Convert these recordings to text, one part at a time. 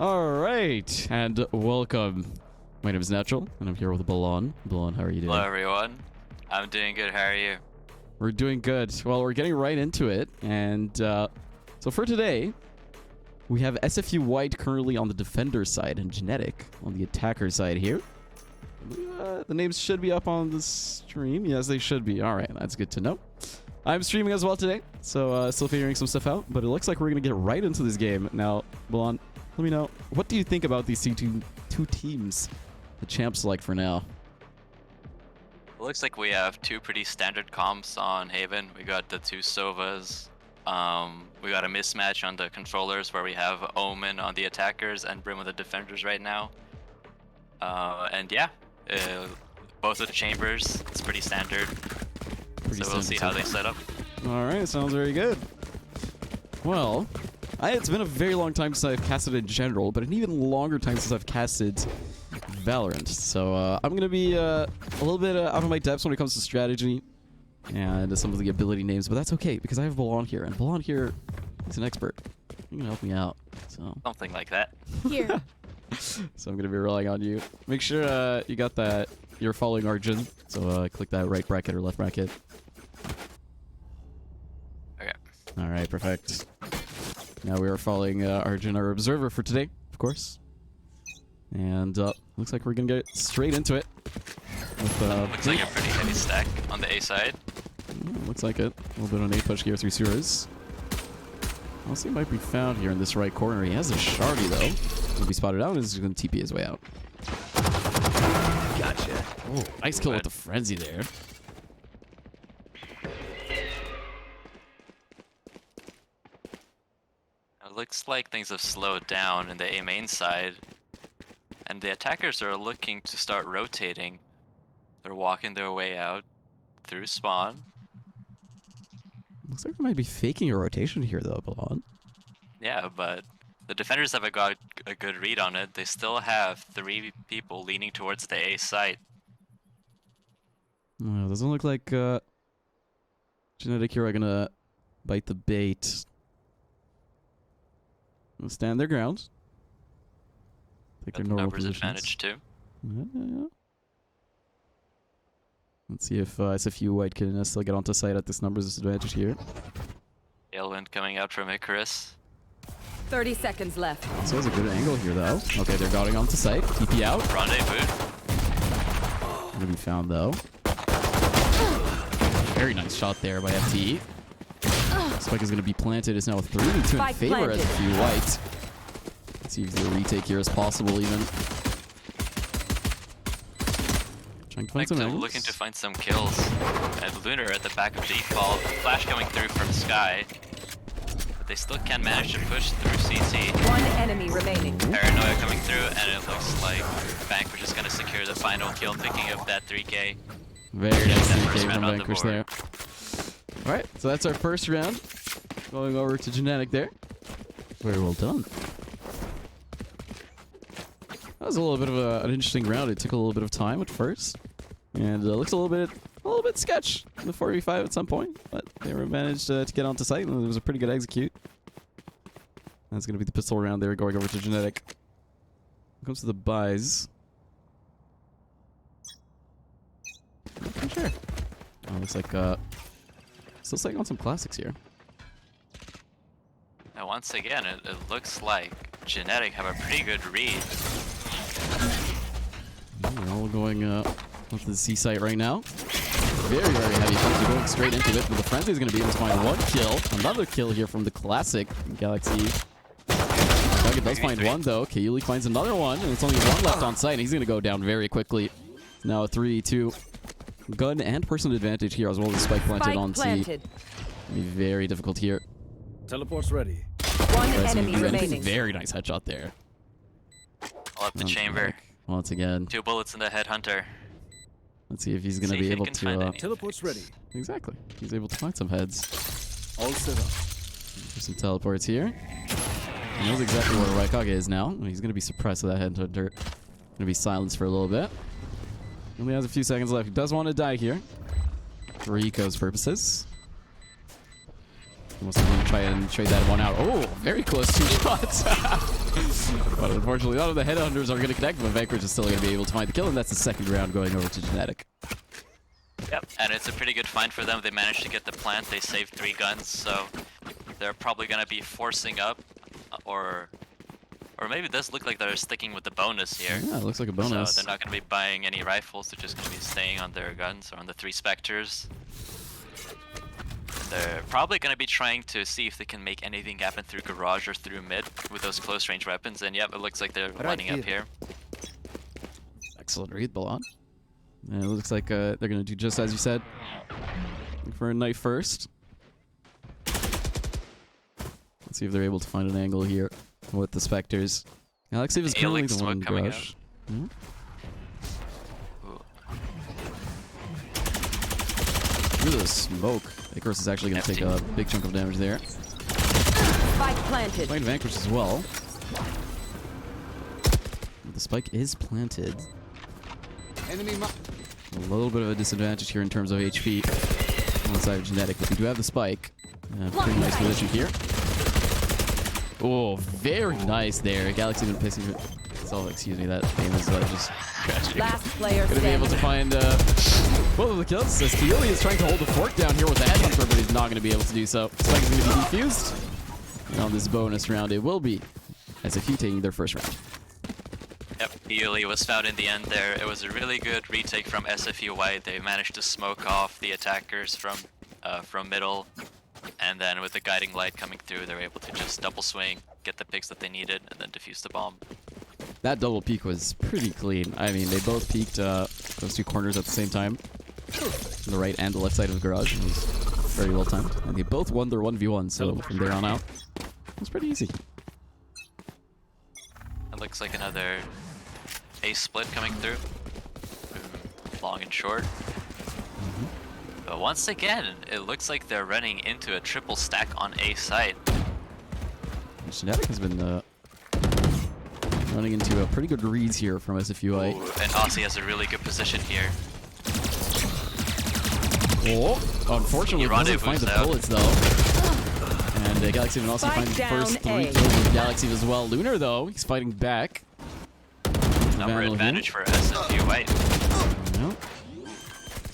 Alright, and welcome. My name is Natural, and I'm here with Balon. Balon, how are you doing? Hello everyone. I'm doing good, how are you? We're doing good. Well, we're getting right into it, and so for today, we have SFU White currently on the defender side and Genetic on the attacker side here. The names should be up on the stream. Yes, they should be. Alright, that's good to know. I'm streaming as well today, so still figuring some stuff out, but it looks like we're going to get right into this game. Now, Balon, let me know, what do you think about these two teams the champs select for now? It looks like we have two pretty standard comps on Haven. We got the two Sovas. We got a mismatch on the controllers where we have Omen on the attackers and Brim on the defenders right now. And yeah, both of the chambers, it's pretty standard. So we'll see how they set up. Alright, sounds very good. Well, it's been a very long time since I've casted in general, but an even longer time since I've casted Valorant. So I'm going to be a little bit out of my depths when it comes to strategy and some of the ability names, but that's okay because I have Balon here, and Balon here is an expert. He can help me out. So something like that. Here. So I'm going to be relying on you. Make sure you got that. You're following Arjun, so click that right bracket or left bracket. Okay. Alright, perfect. Now we are following Arjun, our observer for today, of course. And looks like we're going to get straight into it. With, looks like a pretty heavy stack on the A side. Looks like it. A little bit on A push here through sewers. Also, he might be found here in this right corner. He has a Shardy, though. He'll be spotted out and is going to TP his way out. Gotcha. Oh, nice kill with the frenzy there. It looks like things have slowed down in the A main side. And the attackers are looking to start rotating. They're walking their way out through spawn. Looks like we might be faking a rotation here, though, Balon. Yeah, but the defenders haven't got a good read on it. They still have 3 people leaning towards the A site. Well, doesn't look like Genetic here are going to bite the bait. They'll stand their ground. Take their normal numbers positions. advantage too. Yeah. Let's see if SFU White can still get onto site at this numbers disadvantage here. Tailwind coming out from Icarus. 30 seconds left. So has a good angle here, though. Okay, they're going onto site. TP out. Rendezvous. Gonna be found, though. Very nice shot there by FT. Spike is gonna be planted. It's now a 3-2 in favor of SFU White. Let's see if the retake here is possible, even. Trying to find some angles. Looking to find some kills. And Lunar at the back of default. Flash coming through from Sky. But they still can manage to push through CT. One enemy remaining. Paranoia coming through, and it looks like Vanquish is going to secure the final kill, picking up that 3K. Very nice That 3K first from round on the Vanquish board. there. Alright, so that's our first round. Going over to Genetic there. Very well done. That was a little bit of an interesting round. It took a little bit of time at first, and looks a little bit sketch in the 4v5 at some point, but they managed to get onto site, and it was a pretty good execute. That's going to be the pistol round there, going over to Genetic. Comes to the buys. Not sure. Oh, looks like still staying on some classics here. Now once again, it looks like Genetic have a pretty good read. We're all going up to the C site right now. Very, very heavy frenzy going straight into it, but the frenzy is going to be able to find one kill. Another kill here from the classic Galaxy. Target does find one, though. Kayuli finds another one, and it's only one left on site. He's going to go down very quickly. Now a 3-2. Gun and person advantage here, as well as Spike planted on C. It'll be very difficult here. Teleport's ready. One enemy remaining. Very nice headshot there. All up the chamber. Once again. 2 bullets in the headhunter. Let's see if he's going to be able to... Teleport's ready. Exactly. He's able to find some heads. All set up. There's some teleports here. He knows exactly where Raikage is now. He's going to be suppressed with that headhunter. Going to be silenced for a little bit. Only has a few seconds left. He does want to die here. For Eco's purposes. He wants to try and trade that one out. Oh, very close 2 shots. But unfortunately, none of the headhunters are going to connect, but Vanquish is still going to be able to find the kill, and that's the second round going over to Genetic. Yep, and it's a pretty good find for them. They managed to get the plant. They saved 3 guns, so they're probably going to be forcing up, or maybe it does look like they're sticking with the bonus here. Yeah, it looks like a bonus. So they're not going to be buying any rifles. They're just going to be staying on their guns or on the 3 Spectres. They're probably going to be trying to see if they can make anything happen through garage or through mid with those close range weapons. And yep, it looks like they're lining up here. Excellent read, Balan. And it looks like they're going to do just as you said. Look for a knife first. Let's see if they're able to find an angle here with the Spectres. Alexiv is currently the one in garage. Hmm? Through the smoke. Icarus is actually going to take a big chunk of damage there. Spike planted. Find Vanquish as well. The spike is planted. Enemy A little bit of a disadvantage here in terms of HP on the side of Genetic, but we do have the spike. Pretty nice position here. Oh, very nice there. Galaxy been pissing. Oh, excuse me, that famous just crashing. Last player Gonna be able to find both of the kills. So Steely is trying to hold the fork down here with the headhunter, but he's not going to be able to do so. Spike is going to be defused. And on this bonus round, it will be SFU taking their first round. Yep, Healy was found in the end there. It was a really good retake from SFU White. They managed to smoke off the attackers from middle. And then with the guiding light coming through, they were able to just double swing, get the picks that they needed, and then defuse the bomb. That double peek was pretty clean. I mean, they both peeked those 2 corners at the same time. The right and the left side of the garage. It was very well timed. And they both won their 1v1, so from there on out, it was pretty easy. It looks like another ace split coming through. Long and short. But once again, it looks like they're running into a triple stack on A site. Genetic has been running into pretty good reads here from SFUI. And Aussie has a really good position here. Oh, unfortunately, doesn't find the bullets though. And Galaxy and also finds the first 3 kills with Galaxy as well. Lunar though, he's fighting back. Number advantage for SFU White. Yep.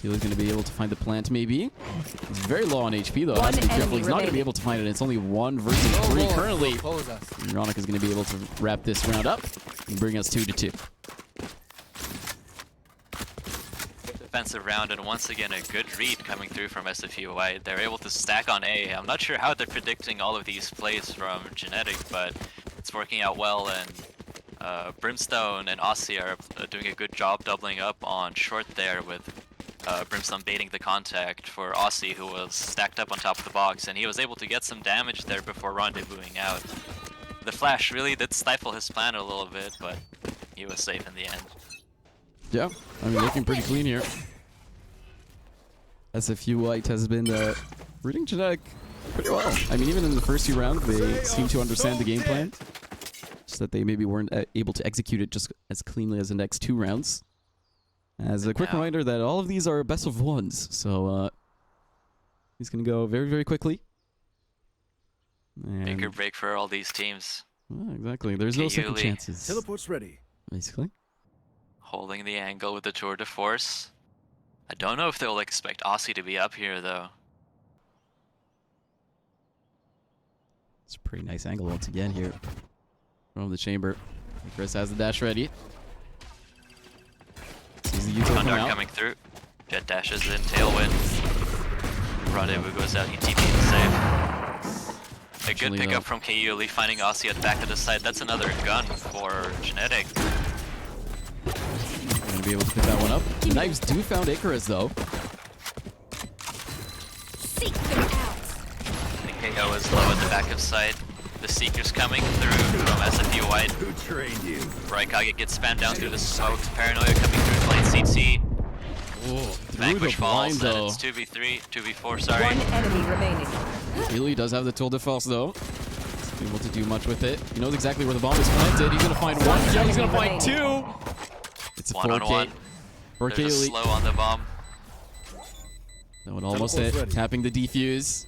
Healy's going to be able to find the plant, maybe. He's very low on HP, though. One Has to be careful. He's not going to be remaining. able to find it. It's only 1 versus 3 currently. Veronica is going to be able to wrap this round up and bring us 2-2. Defensive round, and once again, a good read coming through from SFU White. They're able to stack on A. I'm not sure how they're predicting all of these plays from Genetic, but it's working out well, and Brimstone and Aussie are doing a good job doubling up on short there with Brimstone baiting the contact for Aussie, who was stacked up on top of the box, and he was able to get some damage there before rendezvousing out. The flash really did stifle his plan a little bit, but he was safe in the end. Yeah, I mean, looking pretty clean here. SFU White has been reading Genetic pretty well. I mean, even in the first 2 rounds, they seem to understand the game plan. Just that they maybe weren't able to execute it just as cleanly as the next 2 rounds. As a quick reminder that all of these are best of 1s, so he's going to go very, very quickly. And Bigger break for all these teams. exactly. There's no second chances. Teleport's ready. Basically. Holding the angle with the tour de force. I don't know if they'll expect Aussie to be up here, though. It's a pretty nice angle once again here from the chamber. Chris has the dash ready. Sees the util coming through. Jet dashes in, tailwind. Rendezvous goes out, he TP'd save. A good pickup from Kayuli, finding Aussie at the back of the side. That's another gun for Genetic. Gonna be able to pick that one up. Knives do found Icarus though. Seek them out. The KO is low at the back of side. The Seeker's coming through from SFU White. Who trained you? Raikage gets spammed down through the smoke. Paranoia coming through lane CT. Vanquish falls, and it's 2v3, 2v4, sorry. 1 enemy remaining. Healy does have the tool de force though. He's able to do much with it. He knows exactly where the bomb is planted. He's gonna find 1 kill. He's gonna find 2. It's a 4K. 4K There's a Healy. slow on the bomb. That one almost hit. Tapping the defuse.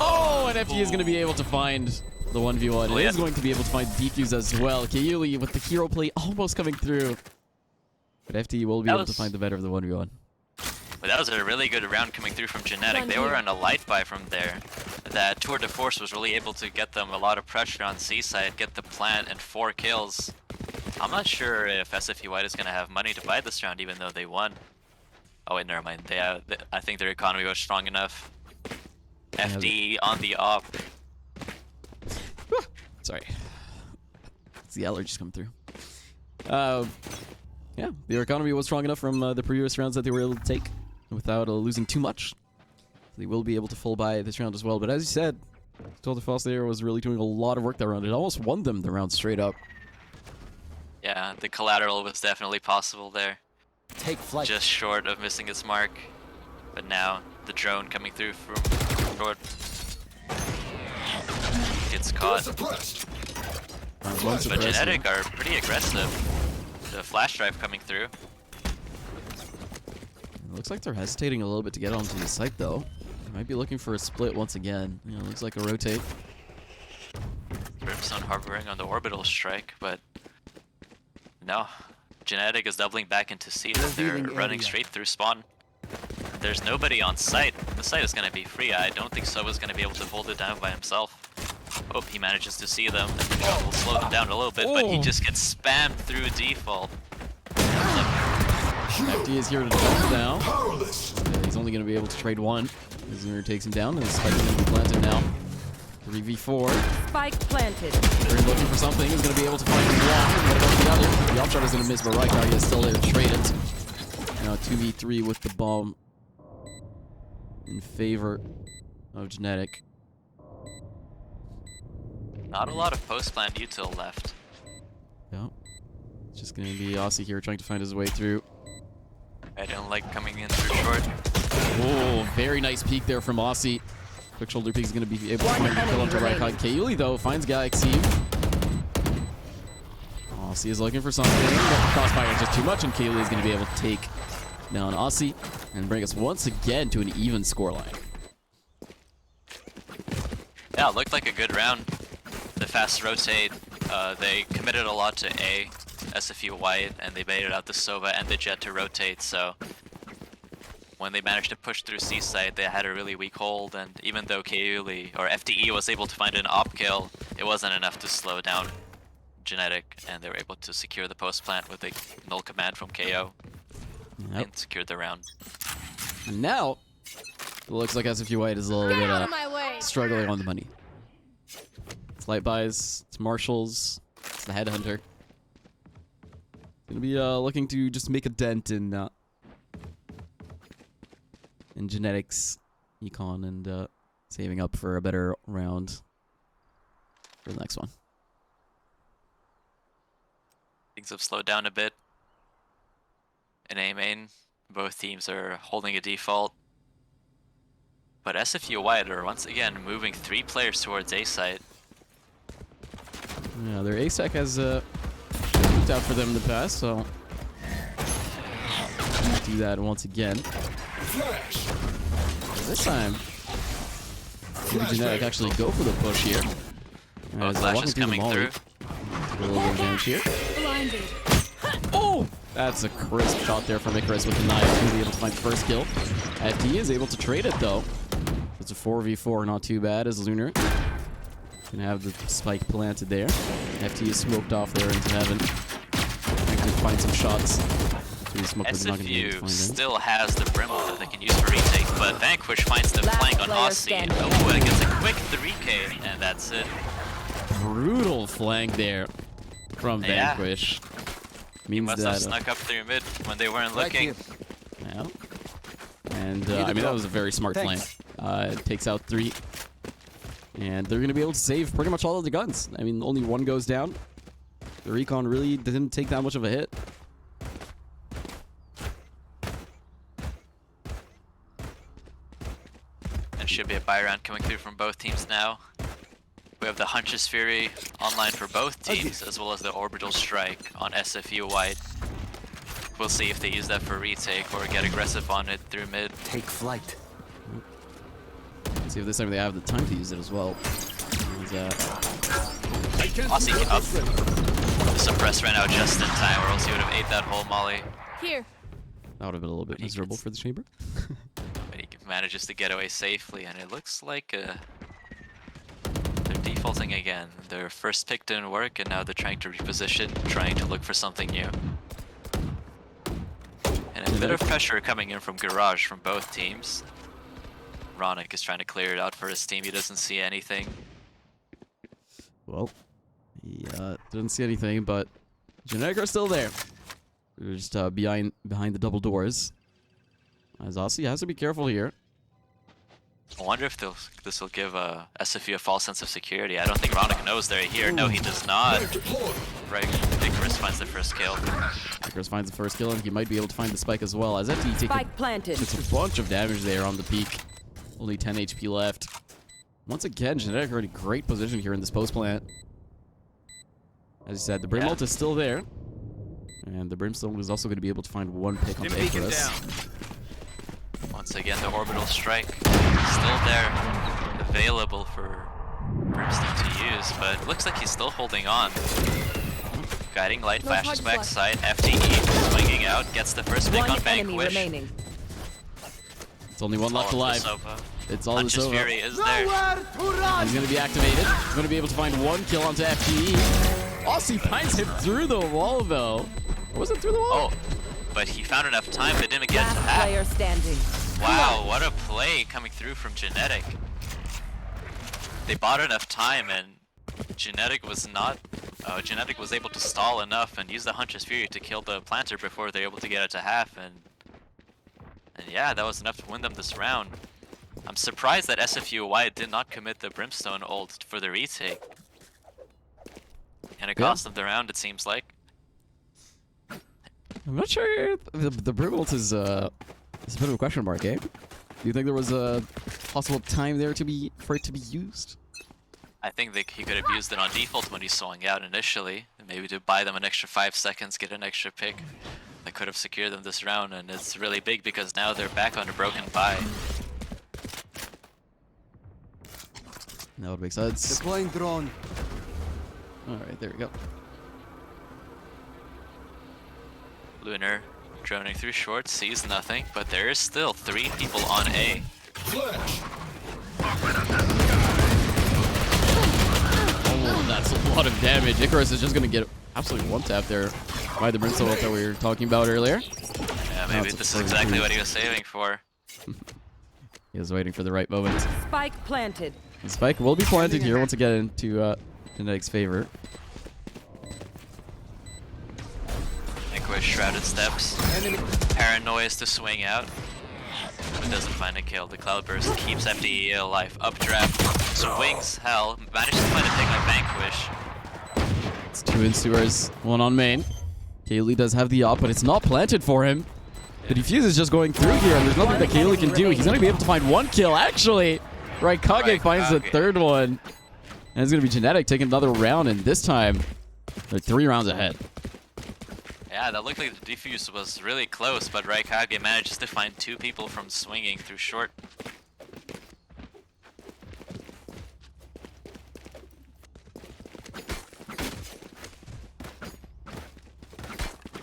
Oh, and FG is gonna be able to find the 1v1. Oh, It yeah. is going to be able to find defuse as well. Kayuli with the hero play almost coming through. But FT will be That able to was- find the better of the 1v1. But that was a really good round coming through from Genetic. They were on a light buy from there. That Tour de Force was really able to get them a lot of pressure on C side, get the plant and 4 kills. I'm not sure if SFU White is going to have money to buy this round even though they won. Oh wait, never mind. I think their economy was strong enough. FD on the op. Sorry. It's the allergies coming through. Yeah, their economy was strong enough from the previous rounds that they were able to take without losing too much. They will be able to full buy this round as well. But as you said, Tour de Force there was really doing a lot of work that round. It almost won them the round straight up. Yeah, the collateral was definitely possible there. Take flight. Just short of missing its mark. But now, the drone coming through from short. Gets caught. Round one But suppressed. Genetic are pretty aggressive. The flash drive coming through. It looks like they're hesitating a little bit to get onto the site, though. They might be looking for a split once again. You know, looks like a rotate. Brimstone harboring on the orbital strike, but no. Genetic is doubling back into C. They're Revealing running area. straight through spawn. There's nobody on site. The site is going to be free. I don't think Sova's going to be able to hold it down by himself. Hope he manages to see them. And the drone will slow them down a little bit, but he Oh. just gets spammed through default. FD is here to jump now. He's only going to be able to trade one. Zoomer takes him down, and the spike is going to be planted now. 3v4. Spike planted. They're looking for something. He's going to be able to find one. What about the other? The off shot is going to miss, but right now he is still there to trade it. Now 2v3 with the bomb in favor of Genetic. Not a lot of post-planned util left. Yeah. It's just going to be Aussie here trying to find his way through. I don't like coming in through short. Oh, very nice peek there from Aussie. Quick shoulder peek is going to be able to One find the kill enemy onto remaining. Raikon. Kayuli, though, finds Galaxy. Aussie is looking for something, but Crossfire is just too much, and Kayuli is going to be able to take down Aussie and bring us once again to an even scoreline. Yeah, it looked like a good round. The fast rotate, they committed a lot to A, SFU White, and they baited out the Sova and the Jet to rotate, so when they managed to push through C side, they had a really weak hold, and even though Kayuli, or FDE, was able to find an op kill, it wasn't enough to slow down Genetic, and they were able to secure the post plant with a null command from KO, Yep. and secured the round. And now, it looks like SFU White is a little bit struggling on the money. It's light buys, it's marshals, it's the headhunter. Gonna be looking to just make a dent in Genetics, Econ, and saving up for a better round for the next one. Things have slowed down a bit. In A main, both teams are holding a default. But SFU White are once again moving 3 players towards A site. Yeah, their ASEC has worked out for them in the past, so do that once again. This time, maybe Genetic actually go for the push here. Oh, As they're Flash walking is through the coming molly. through. A little bit of damage here. Oh! That's a crisp shot there from Icarus with the knife. He'll be able to find the first kill. FD is able to trade it, though. It's a 4v4, not too bad, as Lunar gonna have the spike planted there. FD is smoked off there into heaven. Trying to find some shots. SFU still has the Brimble that they can use for retake, but Vanquish finds the Last flank on player Aussie. standing. Oh, and it gets a quick 3k, and that's it. Brutal flank there from Yeah. Vanquish. He Means must that, have snuck up through mid when they weren't Right looking. here. yeah. And Need a I mean, that drop. was a very smart Thanks. flank. It takes out 3. And they're going to be able to save pretty much all of the guns. I mean, only 1 goes down. The recon really didn't take that much of a hit. And should be a buy round coming through from both teams now. We have the Huntress Fury online for both teams, as well as the Orbital Strike on SFU White. We'll see if they use that for retake or get aggressive on it through mid. Take flight. See if this time they have the time to use it as well. And, Aussie up. The suppress ran out just in time, or else he would have ate that whole molly. Here. That would have been a little bit But he miserable gets- for the chamber. But he manages to get away safely, and it looks like they're defaulting again. Their first pick didn't work, and now they're trying to reposition, trying to look for something new. And a bit of pressure coming in from Garage from both teams. Ronick is trying to clear it out for his team. He doesn't see anything. Well, he didn't see anything, but Genetic are still there. They're just behind the double doors. As Aussie has to be careful here. I wonder if this will give SFU a false sense of security. I don't think Ronick knows they're here. No, he does not. Right, Icarus finds the first kill. Icarus finds the first kill, and he might be able to find the spike as well. As FT takes Spike planted. a bunch of damage there on the peak. Only 10 HP left. Once again, Genetic are in a great position here in this post plant. As you said, the Brim ult is still there. And the Brimstone is also going to be able to find one pick on the Icarus. Once again, the orbital strike still there, available for Brimstone to use, but it looks like he's still holding on. Guiding light flashes backside, FTE swinging out, gets the first pick One on enemy Vanquish. remaining. It's only one left alive. It's all the Hunter's Sova. Fury is there. He's going to be activated. He's going to be able to find one kill onto FTE. Aussie finds him through the wall, though. Or was it through the wall? Oh, but he found enough time, but didn't get to Last that. player standing. Wow, what a play coming through from Genetic. They bought enough time, and Genetic was not. Genetic was able to stall enough and use the Hunter's Fury to kill the planter before they're able to get it to half, and yeah, that was enough to win them this round. I'm surprised that SFU White did not commit the Brimstone ult for the retake. And it cost them the round, it seems like. I'm not sure. The Brim ult is a bit of a question mark, eh? Do you think there was a possible time there for it to be used? I think that he could have used it on default when he swung out initially, and maybe to buy them an extra 5 seconds, get an extra pick. That could have secured them this round, and it's really big because now they're back on a broken bye. That would make sense. Deploying drone. Alright, there we go. Lunar droning through short, sees nothing, but there is still 3 people on A. Oh, that's a lot of damage. Icarus is just going to get absolutely one-tap there by the Brimstone ult that we were talking about earlier. Yeah, maybe this is exactly what he was saving for. He was waiting for the right moment. Spike planted. The spike will be planted here once again into Genetic's favor. Vanquish, Shrouded Steps. Enemy. Paranoia's to swing out. But doesn't find a kill. The Cloudburst keeps FDE alive. Updraft. Swings hell. Manages to find a pick on Vanquish. It's 2 Ensuers, 1 on main. Kaylee does have the op, but it's not planted for him. The defuse is just going through here, and there's nothing that Kaylee can do. He's going to be able to find 1 kill, actually. Raikage finds the 3rd one. And it's going to be Genetic taking another round, and this time, they're 3 rounds ahead. Yeah, that looked like the defuse was really close, but Raikage manages to find 2 people from swinging through short.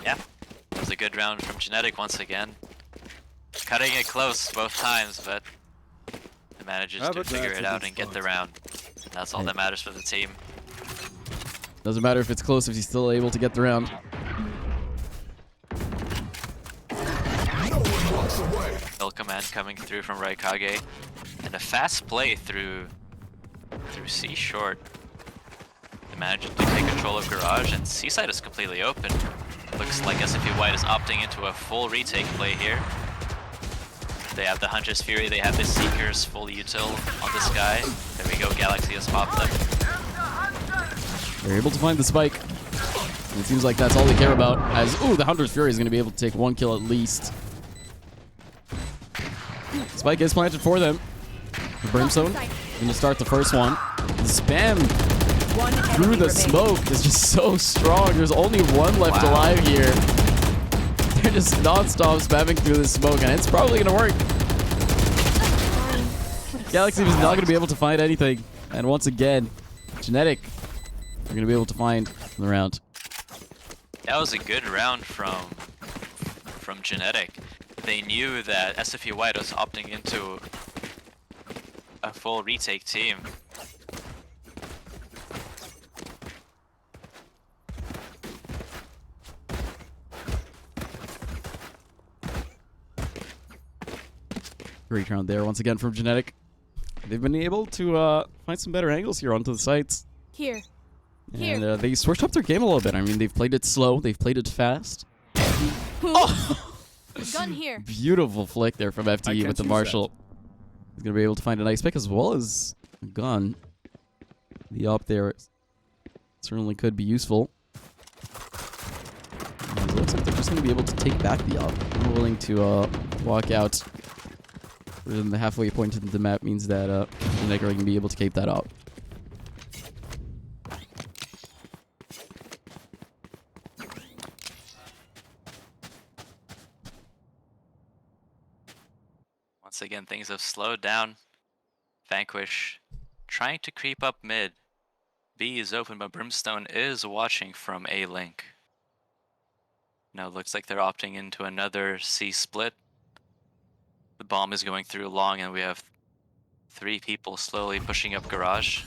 Yeah, it was a good round from Genetic once again. Cutting it close both times, but it manages to figure it out and get the round. That's all that matters for the team. Doesn't matter if it's close if he's still able to get the round. Mill command coming through from Raikage, and a fast play through C short. They managed to take control of Garage, and C side is completely open. Looks like SFU White is opting into a full retake play here. They have the Hunter's Fury, they have the Seekers full util on this guy. There we go, Galaxy has popped them. They're able to find the spike. And it seems like that's all they care about. As, ooh, the Hunter's Fury is going to be able to take 1 kill at least. Spike is planted for them. The Brimstone going to start the first one. The spam through the smoke is just so strong. There's only 1 left alive here. They're just non-stop spamming through the smoke, and it's probably going to work. Galaxy is not going to be able to find anything. And once again, Genetic we're gonna be able to find in the round. That was a good round from Genetic. They knew that SFU White was opting into a full retake team. Great round there once again from Genetic. They've been able to find some better angles here onto the sites. Here. And they switched up their game a little bit. I mean, they've played it slow, they've played it fast. Oh! Gun here. Beautiful flick there from FTE can't with the use Marshall. He's going to be able to find a nice pick as well as a gun. The op there certainly could be useful. And it looks like they're just going to be able to take back the op. They're willing to walk out within the halfway point of the map means that Genetic are going to be able to keep that op. Once again, things have slowed down. Vanquish trying to creep up mid. B is open, but Brimstone is watching from A link. Now it looks like they're opting into another C split. The bomb is going through long, and we have 3 people slowly pushing up garage.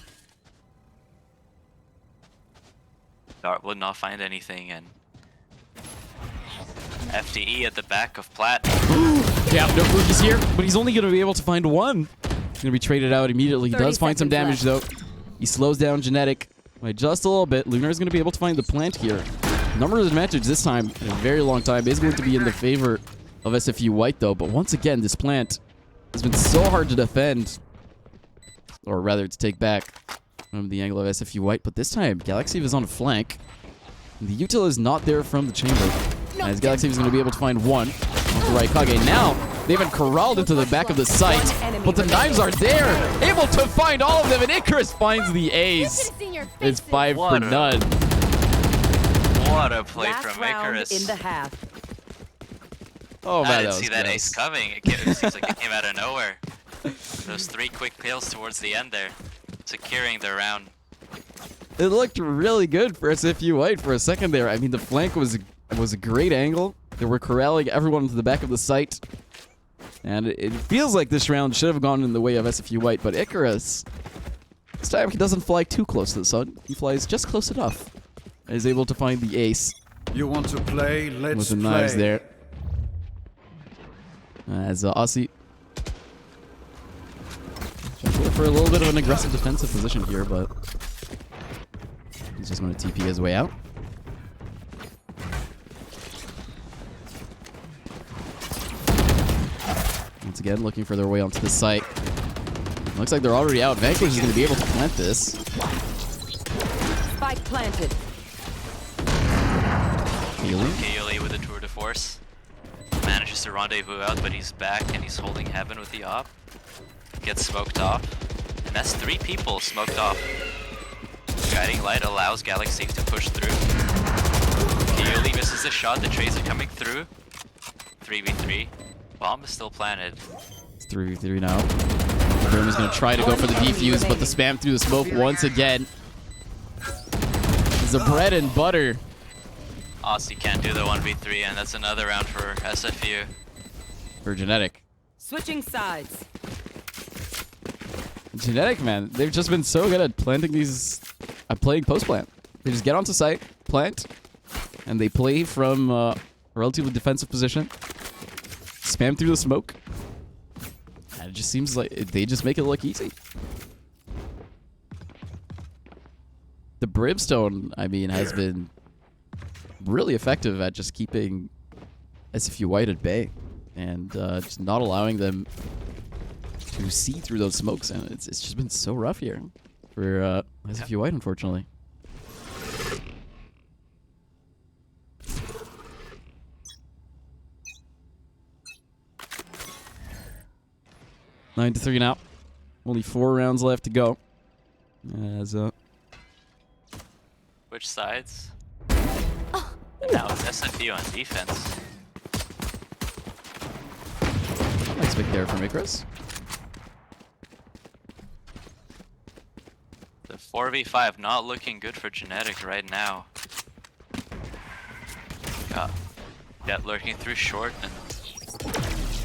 Dart would not find anything, and FTE at the back of Plat. Yeah, no Fuji's here, but he's only going to be able to find one. He's going to be traded out immediately. He does find some damage, though. He slows down Genetic by just a little bit. Lunar is going to be able to find the plant here. Numbers advantage this time in a very long time is going to be in the favor of SFU White, though. But once again, this plant has been so hard to defend, or rather to take back from the angle of SFU White. But this time, Galaxy is on a flank. The util is not there from the chamber. As Galaxy is going to be able to find one off the right Kage. Now, they've been corralled into the back of the site, but the knives are there, able to find all of them, and Icarus finds the ace. It's 5 for none. What a play Last from round Icarus. in the half. Oh man, I didn't see that gross. ace coming. It seems like it came out of nowhere. Those 3 quick kills towards the end there, securing the round. It looked really good for SFU White for a second there. I mean, the flank was a great angle. They were corralling everyone to the back of the site. And it feels like this round should have gone in the way of SFU White, but Icarus, this time he doesn't fly too close to the sun. He flies just close enough. And is able to find the ace You want to play? Let's with the play. knives there. As Aussie trying to look for a little bit of an aggressive defensive position here, but he's just going to TP his way out. Once again, looking for their way onto the site. Looks like they're already out. Vanquish is going to be able to plant this. Spike planted. Kaeli with a tour de force. Manages to rendezvous out, but he's back and he's holding heaven with the op. Gets smoked off. And that's 3 people smoked off. Guiding light allows Galaxy to push through. Kaeli misses the shot, the trades are coming through. 3v3. Bomb is still planted. It's 3v3 now. Grim is going to try to go for the defuse, but the spam through the smoke once again is the bread and butter. Aussie can't do the 1v3, and that's another round for SFU. For Genetic. Switching sides. Genetic, man, they've just been so good at planting these, playing post plant. They just get onto site, plant, and they play from a relatively defensive position. Spam through the smoke. And it just seems like they just make it look easy. The Brimstone, I mean, has been really effective at just keeping SFU White at bay and just not allowing them to see through those smokes. And it's just been so rough here for SFU White, unfortunately. Nine to 3 now. Only 4 rounds left to go. As Which sides? And now it's SFU on defense. nice pick there from Icarus. The 4v5, not looking good for Genetic right now. Jet lurking through short, and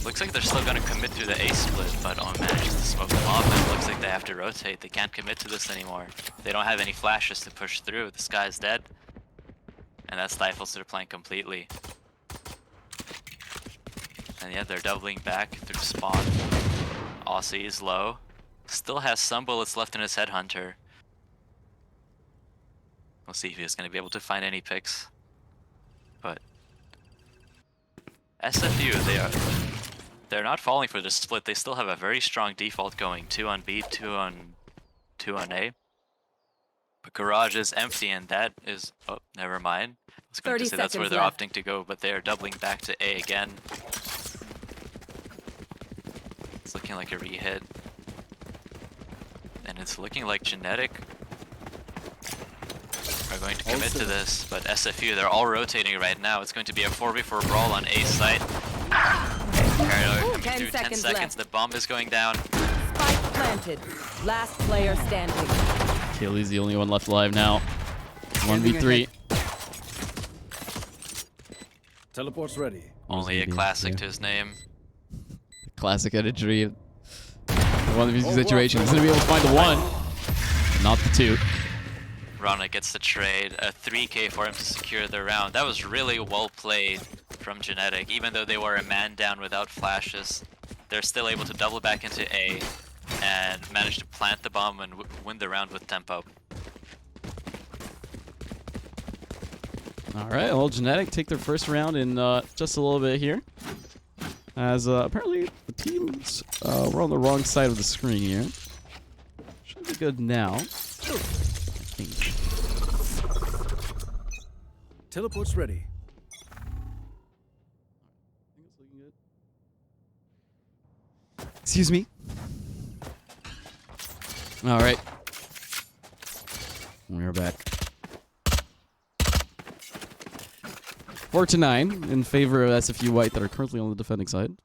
looks like they're still gonna commit through the A split, but manages to smoke them off, and it looks like they have to rotate. They can't commit to this anymore. They don't have any flashes to push through. This guy's dead. And that stifles their plan completely. And yeah, they're doubling back through spawn. Aussie is low. Still has some bullets left in his headhunter. We'll see if he's going to be able to find any picks. But SFU, they're not falling for this split. They still have a very strong default going. 2 on B, 2 on A. But garage is empty, and that is... Oh, never mind. I was going to say that's where they're opting to go, but they are doubling back to A again. It's looking like a re-hit. And it's looking like Genetic are going to commit to this, but SFU, they're all rotating right now. It's going to be a 4v4 brawl on A site. Coming through 10 seconds, the bomb is going down. Spike planted. Last player standing. Kaylee's the only one left alive now. 1v3. Teleport's ready. Only a classic to his name. Classic imagery. One of these situations. He's gonna be able to find the 1, not the 2. Rana gets the trade, a 3k for him to secure the round. That was really well played from Genetic. Even though they were a man down without flashes, they're still able to double back into A and manage to plant the bomb and win the round with tempo. Alright, well, Genetic take their first round in just a little bit here. As apparently the teams were on the wrong side of the screen here. Should be good now. I think. Teleport's ready. Excuse me. Alright. We're back. 4-9 in favor of SFU White that are currently on the defending side.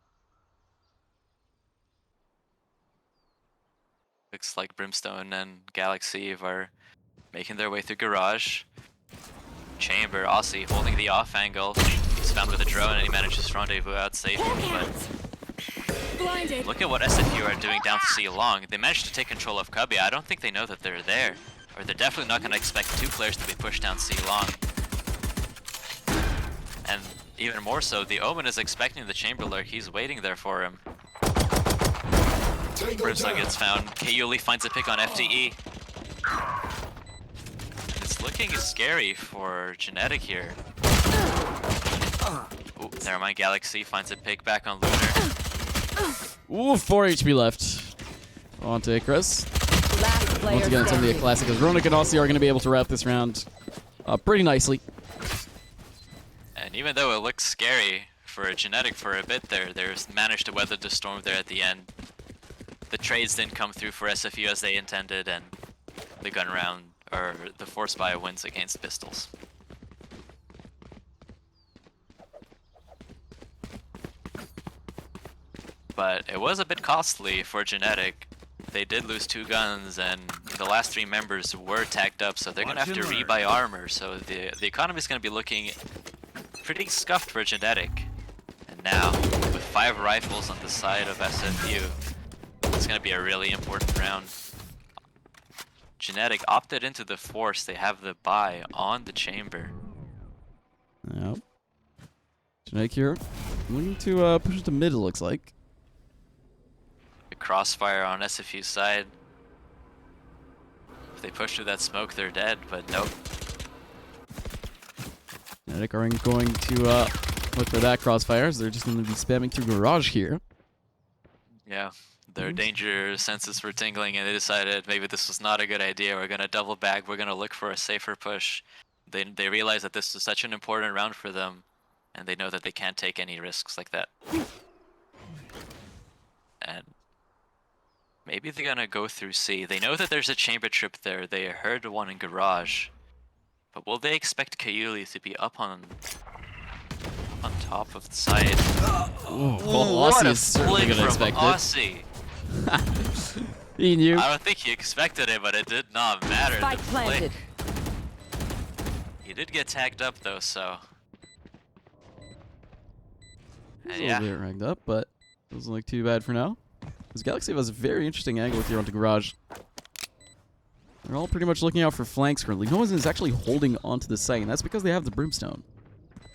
Looks like Brimstone and Galaxy are making their way through garage. Chamber, Aussie holding the off angle. He's found with a drone and he manages to rendezvous out safely, but Blinded. look at what SFU are doing down to C long. They managed to take control of Cubby. I don't think they know that they're there. Or they're definitely not going to expect 2 players to be pushed down C long. And even more so, the Omen is expecting the Chamber lurk. He's waiting there for him. Brimstone gets found. Kayuli finds a pick on FTE. It's looking scary for Genetic here. Ooh, never mind. Galaxy finds a pick back on Lunar. Ooh, 4 HP left. On to Icarus. Last player Once again, it's only a classic, as Ronak and Aussie are going to be able to wrap this round pretty nicely. And even though it looks scary for Genetic for a bit there, they managed to weather the storm there at the end. The trades didn't come through for SFU as they intended, and the gun round, or the force buy wins against pistols. But it was a bit costly for Genetic. They did lose 2 guns, and the last 3 members were tagged up, so they're going to have to rebuy armor. So the economy is going to be looking pretty scuffed for Genetic. And now, with 5 rifles on the side of SFU, it's going to be a really important round. Genetic opted into the force. They have the buy on the chamber. Yep. Genetic here. Looking to push it to mid, it looks like. The crossfire on SFU's side. If they push through that smoke, they're dead, but nope. Genetic aren't going to look for that crossfires. They're just going to be spamming through garage here. Yeah, their danger senses were tingling, and they decided maybe this was not a good idea. We're going to double back. We're going to look for a safer push. They realize that this is such an important round for them, and they know that they can't take any risks like that. And maybe they're going to go through C. They know that there's a chamber trip there. They heard one in garage. But will they expect Kayuli to be up on top of the side? Well, what Aussie a is certainly flick going to from expect Aussie! it. He knew. I don't think he expected it, but it did not matter. Spike The planted. He did get tagged up though, so. He's a Yeah. little bit ranked up, but doesn't look too bad for now. This Galaxy has a very interesting angle here onto Garage. They're all pretty much looking out for flanks currently. No one is actually holding onto the site, and that's because they have the Brimstone,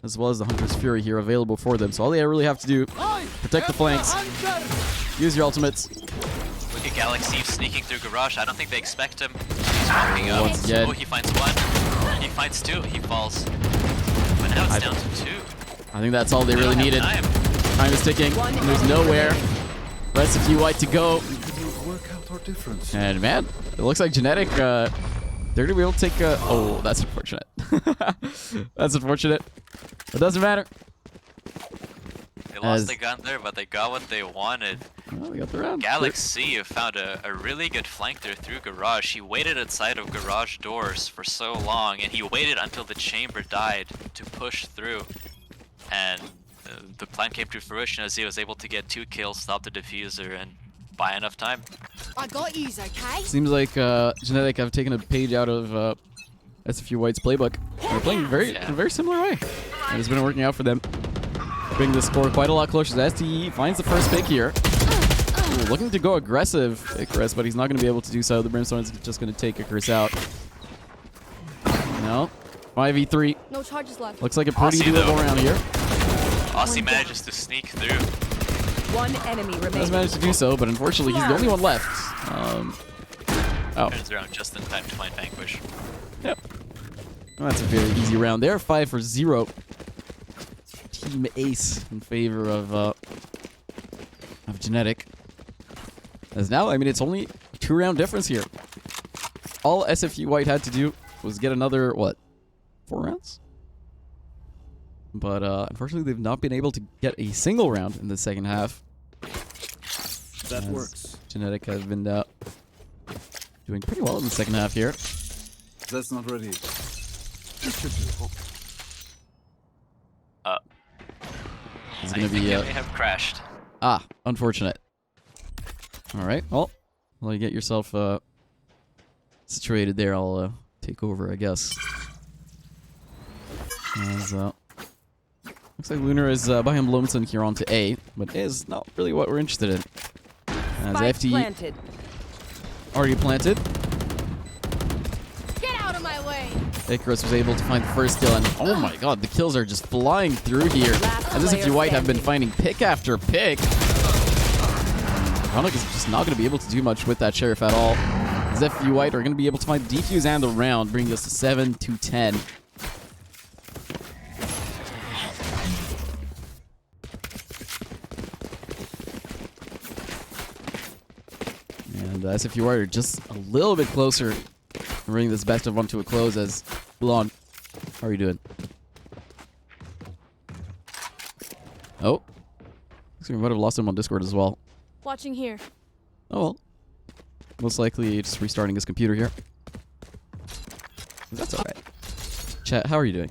as well as the Hunter's Fury here available for them. So all they really have to do, protect the flanks, use your ultimates. Look at Galaxy sneaking through Garage. I don't think they expect him. He's walking up. Once again. Oh, he finds one. He finds two. He falls. But now it's down to two. I think that's all they really don't have needed. time. Time is ticking. There's nowhere. Rest a few white to go. Work out our difference. And man, it looks like Genetic, they're going to be able to take oh, that's unfortunate. That's unfortunate. It doesn't matter. They lost the gun there, but they got what they wanted. Well, we got the round. Galaxy found a really good flank there through Garage. He waited outside of Garage doors for so long, and he waited until the chamber died to push through. And the plan came to fruition as he was able to get 2 kills, stop the diffuser, and buy enough time. I got yous, okay? Seems like Genetic have taken a page out of SFU White's playbook. They're playing in a very similar way. And it's been working out for them. Bringing the score quite a lot closer. The STE finds the first pick here. Ooh, looking to go aggressive, Icarus, but he's not going to be able to do so. The Brimstone is just going to take Icarus out. No. 5v3. No charges left. Looks like a pretty Aussie, doable though. round here. Aussie manages to sneak through. One enemy Does remaining. manage to do so, but unfortunately he's the only one left. Oh, Turns around just in time to find Vanquish. yep. Well, that's a very easy round there. 5-0. Team Ace in favor of Genetic. As now, I mean, it's only a 2-round difference here. All SFU White had to do was get another, what, 4 rounds? But unfortunately, they've not been able to get a single round in the second half. That As works. Genetic has been doing pretty well in the second half here. That's not ready. This should do. It's I going to think be it may have crashed. unfortunate. All right, well, while you get yourself situated there, I'll take over, I guess. As, looks like Lunar is by him Lonesome here onto A, but A is not really what we're interested in. As Spike FT planted. already planted. Get out of my way! Icarus was able to find the first kill, and oh my god, the kills are just flying through here. Last As SFU player White have been standing. finding pick after pick. Chronic is just not going to be able to do much with that Sheriff at all. As SFU White are going to be able to find the defuse and the round, bringing us to 7-10. And SFU White are just a little bit closer to bringing this best of one to a close. As Blonde, how are you doing? Oh, looks like we might have lost him on Discord as well. Watching here. Oh well. Most likely just restarting his computer here. That's alright. Chat, how are you doing?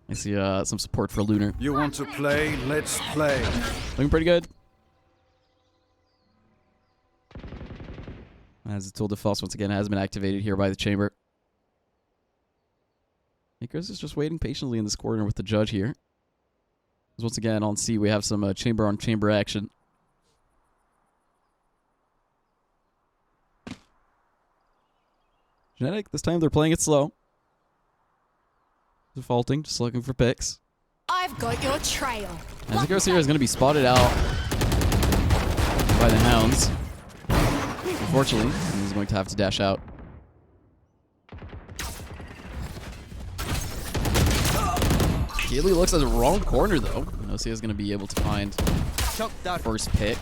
I see some support for Lunar. You want to play? Let's play. Looking pretty good. As the tool defense once again has been activated here by the chamber. Icarus is just waiting patiently in this corner with the judge here. As once again on C we have some chamber on chamber action. Genetic, this time they're playing it slow. Defaulting, just looking for picks. I've got your trail. As Icarus here is going to be spotted out by the Hounds. Unfortunately, he's going to have to dash out. Keely looks at the wrong corner though. Osia is going to be able to find first pick.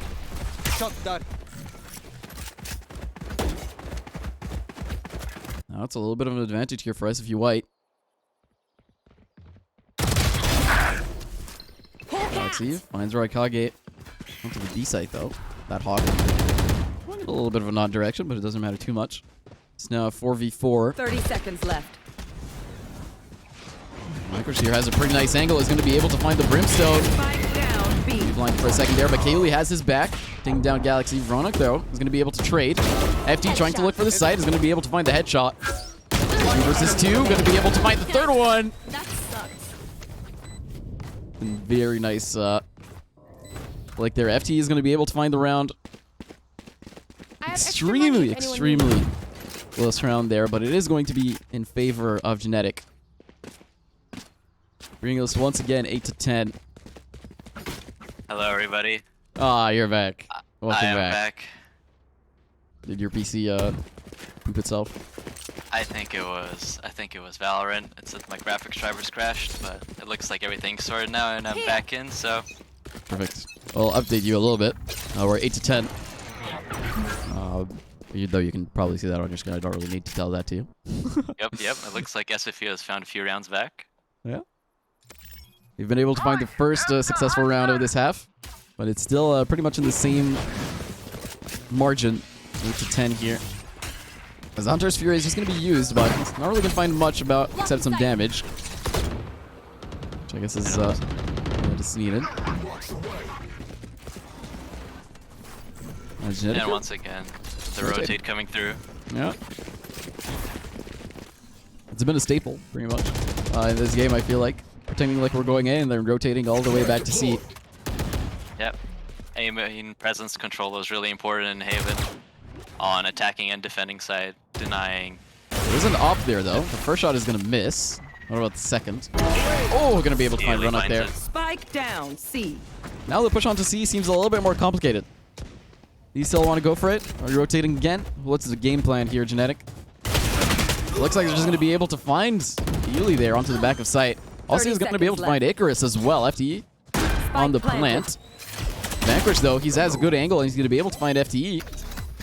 Now it's a little bit of an advantage here for SFU White. Galaxy finds Raikage onto the B site though. That Hawk went a little bit of a nod direction, but it doesn't matter too much. It's now 4v4. 30 seconds left. Microsh here has a pretty nice angle. Is going to be able to find the Brimstone. Spike down. B. Blind for a second there, but Kaylee has his back. Taking down Galaxy. Veronik, though, is going to be able to trade. FD trying to look for the site, is going to be able to find the headshot. 2 versus 2, going to be able to find the third one. That sucked. And very nice, like there. FT is going to be able to find the round. I have extra money if anyone needs Extremely close round there, but it is going to be in favor of Genetic. Bringing us once again 8-10. Hello, everybody. Ah, you're back. Welcome I am back. back. Did your PC poop itself? I think it was Valorant. It said my graphics drivers crashed, but it looks like everything's sorted now, and I'm back in. So Perfect. Well, I'll update you a little bit. We're 8-10. Though you can probably see that on your screen. I don't really need to tell that to you. yep. It looks like SFU has found a few rounds back. Yeah. We've been able to find the first successful round of this half, but it's still pretty much in the same margin, 8-10 here. As Hunter's Fury is just going to be used, but it's not really going to find much about except some damage, which I guess is what is needed. And once again, the rotate coming through. Yeah. It's been a staple, pretty much, in this game, I feel like. Pretending like we're going A and then rotating all the way back to C. Yep. Aim presence control is really important in Haven on attacking and defending side, denying. There's an op there, though. The first shot is going to miss. What about the second? Oh, we're going to be able to find run up there. Spike down, C. Now the push onto C seems a little bit more complicated. Do you still want to go for it? Are you rotating again? What's the game plan here, Genetic? Looks like they're just going to be able to find Ely there onto the back of site. Also, he's going to be able to find Icarus as well. FTE on the plant. Vanquish, though, he has a good angle, and he's going to be able to find FTE.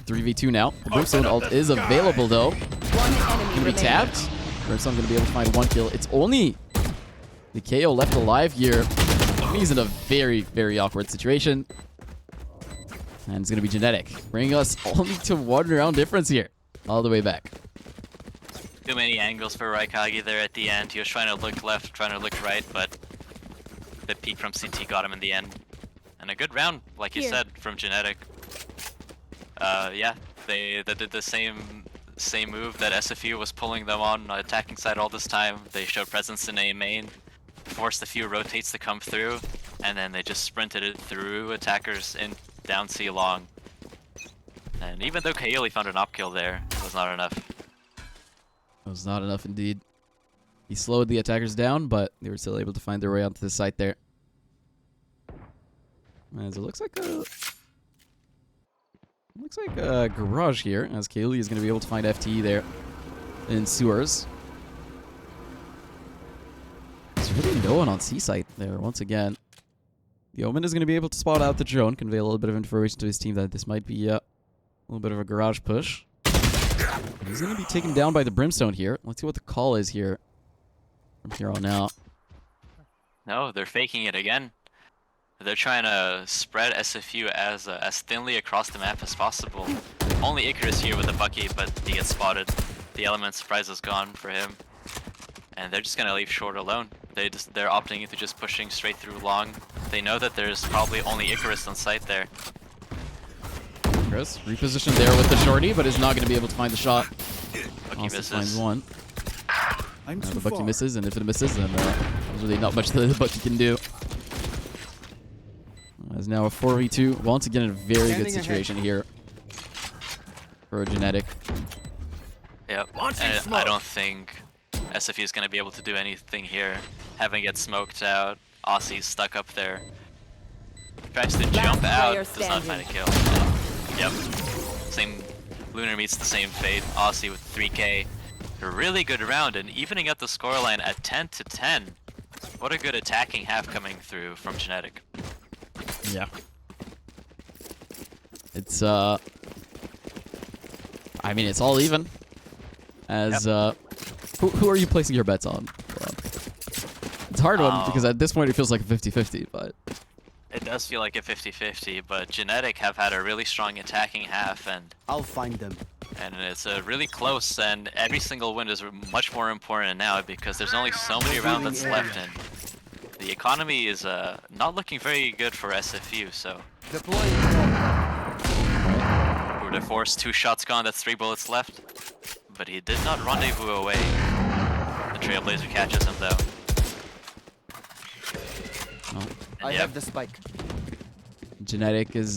3v2 now. The Brimstone ult is available, though. Going to be tapped. Brimstone going to be able to find 1 kill. It's only the KO left alive here. He's in a very, very awkward situation. And it's going to be Genetic, bringing us only to 1 round difference here. All the way back. Too many angles for Raikage there at the end. He was trying to look left, trying to look right, but the peek from CT got him in the end. And a good round, like you said, from Genetic. Yeah, they did the same move that SFU was pulling them on attacking side all this time. They showed presence in A main, forced a few rotates to come through, and then they just sprinted it through attackers in down C long. And even though Kaeli found an op kill there, it was not enough. It was not enough indeed. He slowed the attackers down, but they were still able to find their way onto the site there. As it looks like a garage here, as Kaylee is going to be able to find FTE there in sewers. There's really no one on C site there once again. The Omen is going to be able to spot out the drone, convey a little bit of information to his team that this might be a little bit of a garage push. He's going to be taken down by the Brimstone here. Let's see what the call is here from here on out. No, they're faking it again. They're trying to spread SFU as thinly across the map as possible. Only Icarus here with a Bucky, but he gets spotted. The element surprise is gone for him. And they're just going to leave short alone. They're opting into just pushing straight through long. They know that there's probably only Icarus on site there. Chris repositioned there with the shorty, but is not going to be able to find the shot. Bucky Also misses. finds one. I'm too The Bucky far. misses, and if it misses, then there's really not much that the Bucky can do. As now a 4v2. Once again, a very good situation here for Genetic. Yep. And I don't think SFU is going to be able to do anything here. Having it smoked out, Aussie's stuck up there. Tries to jump out, does not find a kill. Yep. Same. Lunar meets the same fate. Aussie with 3k. A really good round and evening up the scoreline at 10-10. What a good attacking half coming through from Genetic. Yeah. It's I mean, it's all even. As who are you placing your bets on? It's a hard one because at this point it feels like a 50-50, but It does feel like a 50-50, but Genetic have had a really strong attacking half, and I'll find them. it's really close, and every single win is much more important now because there's only so many rounds that's left, and The economy is not looking very good for SFU, so Deploying. we're to force 2 shots gone, that's 3 bullets left. But he did not rendezvous away. The Trailblazer catches him though. Oh, And I yep, have the spike. Genetic is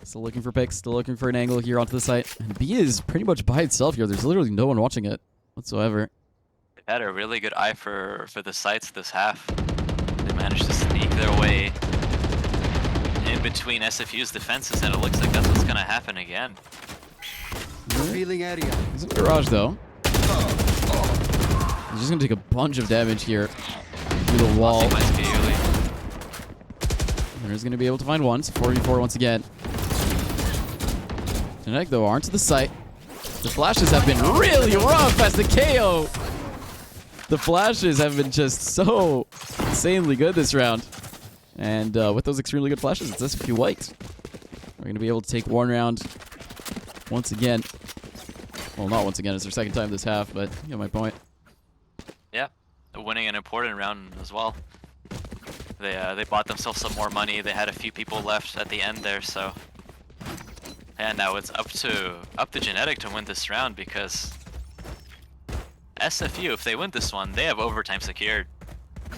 still looking for picks, still looking for an angle here onto the site. And B is pretty much by itself here. There's literally no one watching it whatsoever. they've had a really good eye for the sites this half. They managed to sneak their way in between SFU's defenses, and it looks like that's what's gonna happen again. Revealing area. He's in Mirage though. He's just gonna take a bunch of damage here through the wall. Aussie finds Kayuli. There's gonna be able to find one. So 4v4 once again. Genetic though aren't to the site. The flashes have been really rough as the KO. The flashes have been just so insanely good this round. And with those extremely good flashes, it's SFU White. We're going to be able to take one round once again. Well, not once again. It's their second time this half, but you get my point. Yeah, winning an important round as well. They bought themselves some more money. They had a few people left at the end there, so. And now it's up to Genetic to win this round, because SFU, if they win this one, they have overtime secured.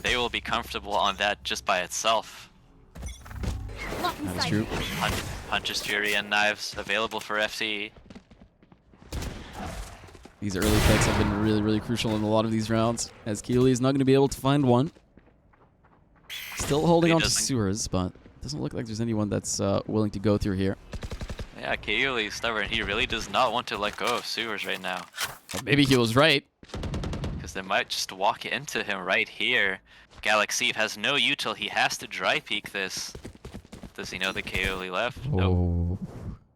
They will be comfortable on that just by itself. Lock in That's sight. true. Punches, Fury, and Knives available for FTE. These early picks have been really, really crucial in a lot of these rounds, as Keely is not going to be able to find one. Still holding He on to doesn't- Sewers, but it doesn't look like there's anyone that's willing to go through here. Yeah, Kayuli is stubborn. He really does not want to let go of Sewers right now, Well, maybe he was right. because they might just walk into him right here. Galaxy has no util. He has to dry peek this. Does he know that Kayuli left? Nope. Oh.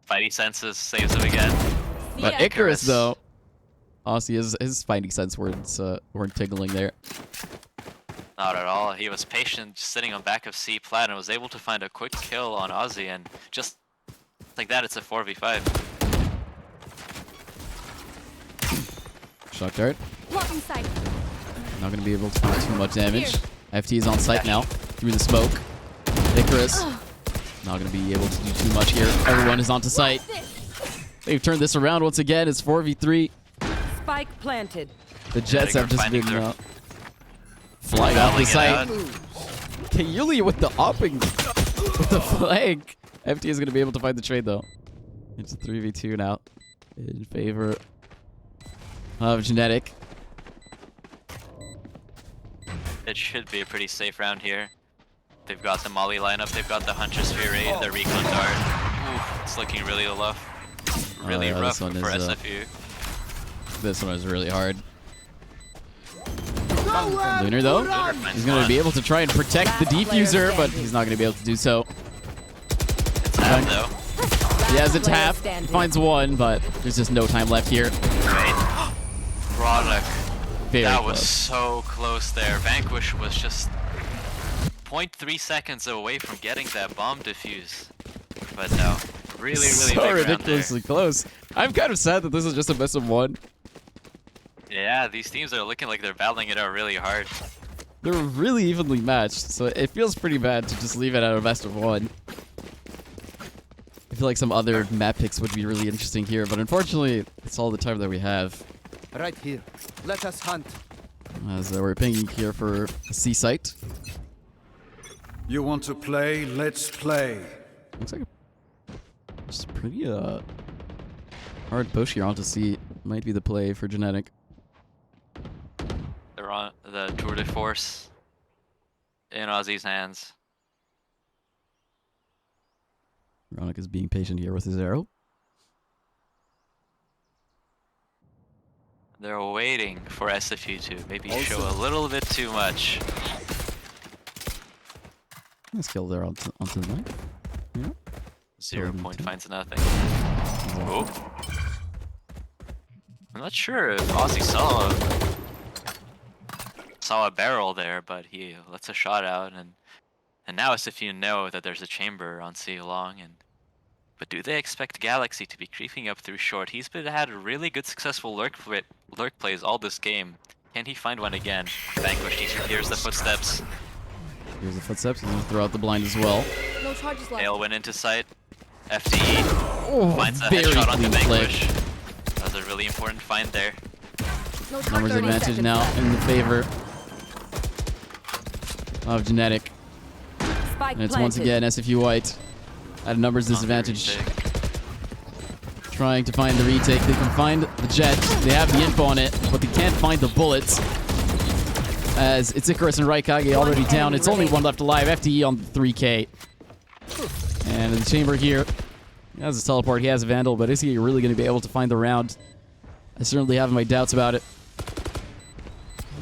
Spidey senses saves him again. But Yeah. Icarus, though, honestly, his spidey sense weren't tingling there. Not at all. He was patient, just sitting on back of C plat, and was able to find a quick kill on Aussie, and just like that, it's a 4v5. Shock dart. Lock in sight. Not going to be able to do too much damage. FT is on site now, through the smoke. Icarus, not going to be able to do too much here. Everyone is onto site. They've turned this around once again. It's 4v3. Spike planted. The Jets have just Finding been their- flying off the battling it site. out. Kayuli with the opping, with the flag. FT is going to be able to find the trade, though. It's a 3v2 now in favor of Genetic. It should be a pretty safe round here. They've got the Molly lineup, they've got the Huntress Fury, the Recon Dart. Oof, it's looking really rough. Really yeah, rough this for one is, SFU. This one is really hard. Lunar, though, Lunar finds he's going to one. be able to try and protect the Last player defuser, but standing. he's not going to be able to do so. It's half though. He has a Last player tap, standing. finds one, but there's just no time left here. Great. Product. Very That close. was so close there. Vanquish was just 0.3 seconds away from getting that bomb defuse. But no, really so big round there. ridiculously close. I'm kind of sad that this is just a best of one. Yeah, these teams are looking like they're battling it out really hard. They're really evenly matched, so it feels pretty bad to just leave it at a best of one. I feel like some other map picks would be really interesting here, but unfortunately, it's all the time that we have. Right here. Let us hunt. As we're pinging here for a C site. You want to play? Let's play. Looks like it's pretty hard push here onto C. Might be the play for Genetic. They're on the tour de force in Aussie's hands. Ronick is being patient here with his arrow. They're waiting for SFU to maybe Also- show a little bit too much. Nice kill there onto the knife. Yeah. 0 point Two. finds nothing. Oh. I'm not sure if Aussie saw a barrel there, but he lets a shot out, and now SFU know that there's a chamber on C long, but do they expect Galaxy to be creeping up through short? He's had really good successful lurk plays all this game. Can he find one again? Vanquish, he hears the footsteps. Here's the footsteps. He's gonna throw out the blind as well. No charges left. Hale went into sight. FTE Oh, finds a very headshot on the clean play. Vanquish. That was a really important find there. No charges. Numbers 30 advantage seconds now left. in the favor of Genetic. Spike And it's once planted. again SFU White at a numbers disadvantage. On the retake. Trying to find the retake. They can find the jet. They have the info on it, but they can't find the bullets. As it's Icarus and Raikage already down. It's only one left alive. FTE on the 3K. And in the chamber here, he has a teleport. He has a Vandal, but is he really going to be able to find the round? I certainly have my doubts about it.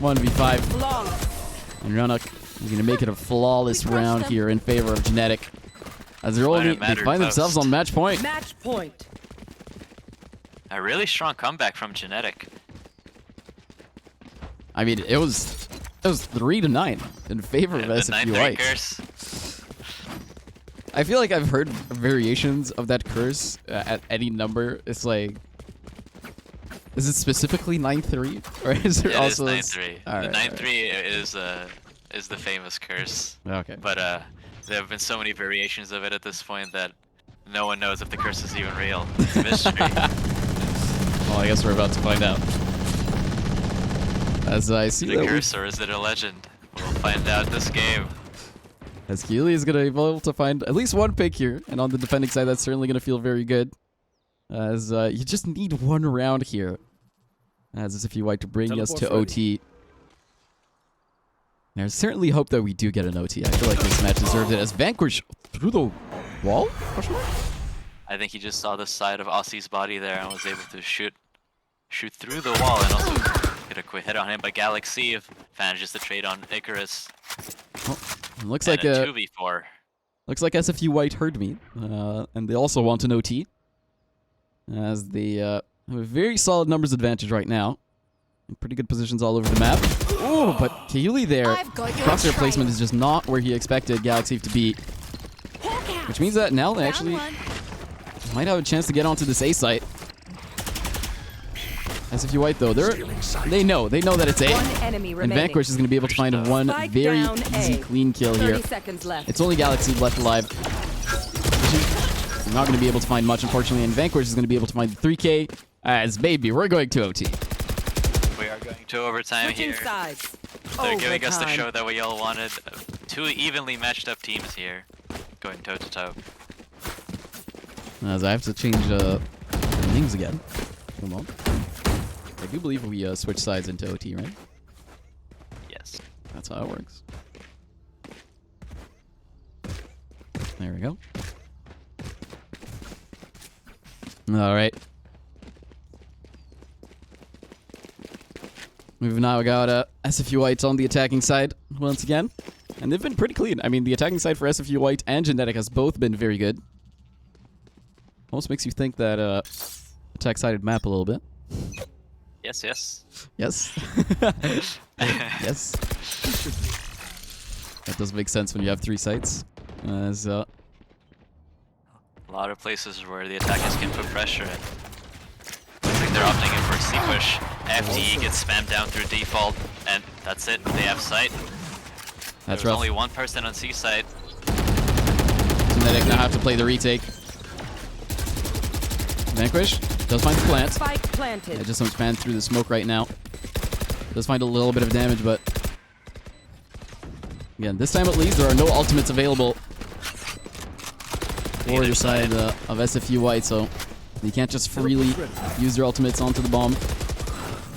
1v5. Flawless. And Runuk is going to make it a flawless We crushed round them. here in favor of Genetic. As they're Might only, have they mattered find themselves most. on match point. Match point. A really strong comeback from Genetic. I mean, it was 3-9 in favor of The SFU 9-3 White. curse. I feel like I've heard variations of that curse at any number. It's like, is it specifically 9-3, or is there It is also 9-3. All The right, 9-3 is the famous curse. Okay. But there have been so many variations of it at this point that no one knows if the curse is even real. It's a mystery. Well, I guess we're about to find out. As I see Is it that a curse or is it a legend? We'll find out this game. as Keely is going to be able to find at least one pick here, and on the defending side, that's certainly going to feel very good. As you just need one round here. As SFU White to bring us to Teleport's ready. OT. And I certainly hope that we do get an OT. I feel like this match deserved it. As Vanquish through the wall? Question mark? I think he just saw the side of Aussie's body there and was able to shoot through the wall and also get a quick hit on him. But Galaxy manages to trade on Icarus. Oh, it looks And like a 2v4. looks like SFU White heard me, and they also want an OT. As they have a very solid numbers advantage right now. In pretty good positions all over the map. Oh, but Keely there. I've got your Crosshair trail. placement is just not where he expected Galaxy to be. Hawk out. Which means that now they Found actually one. might have a chance to get onto this A site. SFU White though, they know that it's A. One enemy And remaining. Vanquish is going to be able to find one Spike very down easy A. clean kill 30 here. seconds left. It's only Galaxy left alive. You're not going to be able to find much, unfortunately, and Vanquish is going to be able to find the 3K. As maybe we're going to OT. We are going to overtime Switching here. sides. They're giving us the Overtime. show that we all wanted. Two evenly matched up teams here, going toe to toe. As I have to change names again. Hold on. I do believe we switch sides into OT, right? Yes. That's how it works. There we go. All right. We've now got SFU White on the attacking side once again. And they've been pretty clean. I mean, the attacking side for SFU White and Genetic has both been very good. Almost makes you think that attack-sided map a little bit. Yes, yes. Yes. Yes. That does make sense when you have 3 sites. As A lot of places where the attackers can put pressure in. Looks like they're opting in for a C-push. FTE gets spammed down through default, and that's it. They have sight. that's There's rough. only one person on C site. Genetic now have to play the retake. Vanquish does find the plant. Spike planted. Yeah, just some span through the smoke right now. Does find a little bit of damage, but again, this time at least there are no ultimates available for Either the side of SFU White, so you can't just freely use your ultimates onto the bomb.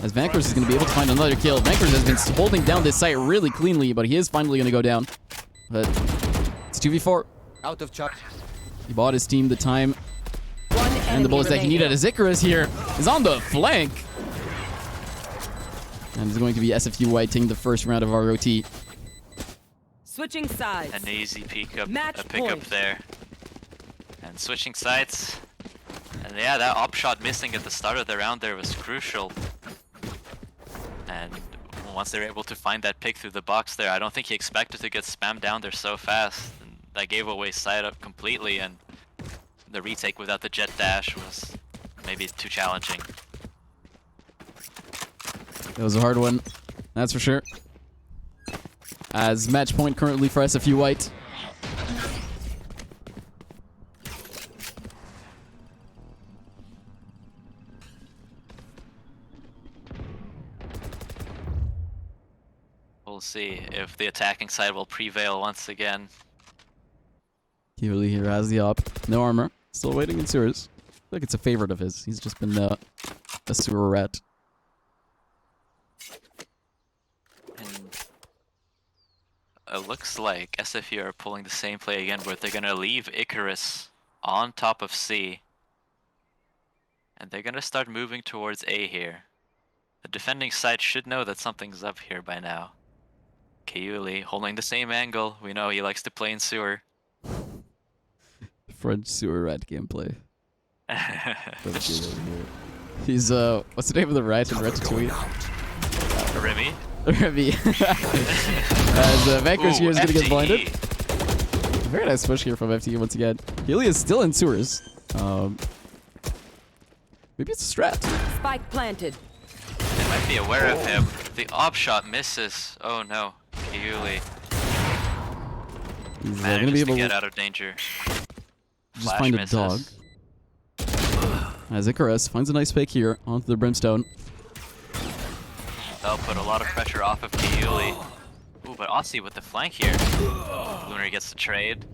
As Vanquish is going to be able to find another kill. Vanquish has been holding down this site really cleanly, but he is finally going to go down. But it's 2v4. Out of charge. He bought his team the time One and the enemy bullets that he remaining. needed. As Icarus here is on the flank. And it's going to be SFU White taking the first round of ROT. Switching sides. An easy pickup Match pickup point. there. And switching sides. And yeah, that op shot missing at the start of the round there was crucial. And once they were able to find that pick through the box there, I don't think he expected to get spammed down there so fast. And that gave away side up completely, and the retake without the jet dash was maybe too challenging. It was a hard one. That's for sure. As match point currently for SFU White. We'll see if the attacking side will prevail once again. Keely here has the op. No armor. Still waiting in sewers. I feel like it's a favorite of his. He's just been a sewer rat. And it looks like SFU are pulling the same play again, where they're gonna leave Icarus on top of C. And they're gonna start moving towards A here. The defending side should know that something's up here by now. Keuli holding the same angle. We know he likes to play in sewer. French sewer rat gameplay. He's what's the name of the rat in Ratatouille? Remy? Remy. As Vanquish here is gonna get blinded. Very nice push here from FTE once again. Keely is still in sewers. Maybe it's a strat. Spike planted. They might be aware of him. The op shot misses. Oh no. Keuli He's gonna be manages able to get out of danger. just Flash find a misses. dog. As Icarus finds a nice pick here onto the brimstone. That'll put a lot of pressure off of Keuli. Ooh, but Aussie with the flank here. Lunar gets the trade.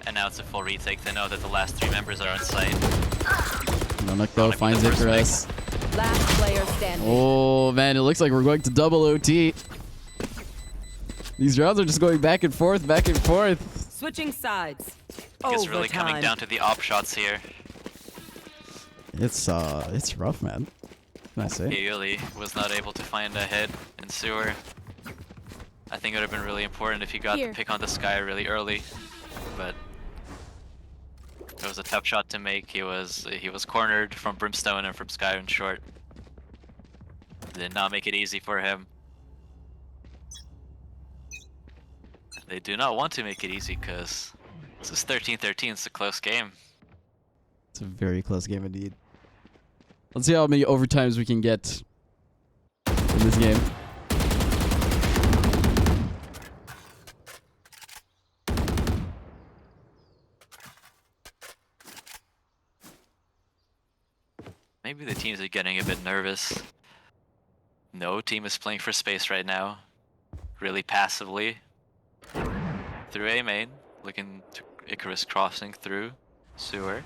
And now it's a full retake. They know that the last 3 members are on site. Ronak though finds the first Icarus. Last player standing. Oh man, it looks like we're going to double OT. These rounds are just going back and forth, back and forth. Switching sides. It's really coming Overtime. down to the op shots here. It's rough, man. What can I say? Keuli was not able to find a hit in sewer. I think it would have been really important if he got Here. the pick on the sky really early, but it was a tough shot to make. He was cornered from Brimstone and from Sky in short. Did not make it easy for him. They do not want to make it easy because this is 13-13. It's a close game. It's a very close game indeed. Let's see how many overtimes we can get in this game. Maybe the teams are getting a bit nervous. No team is playing for space right now. Really passively. Through A main, looking to Icarus crossing through sewer.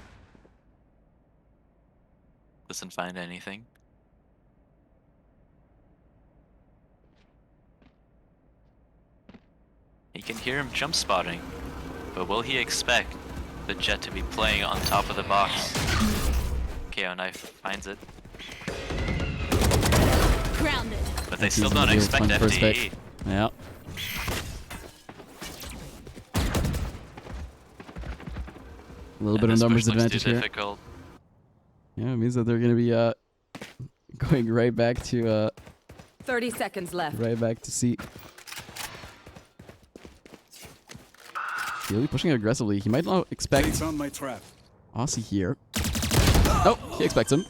Doesn't find anything. He can hear him jump spotting, but will he expect the Jet to be playing on top of the box? KO Knife finds it, Grounded. but they He's still gonna don't be able to expect find the first pick. FTE. Yeah. A little bit of And this numbers push looks advantage too here. difficult. Yeah, it means that they're gonna be going right back to 30 seconds left. C. Really pushing aggressively. He might not expect It's on my trap. Aussie here. Oh, he expects him.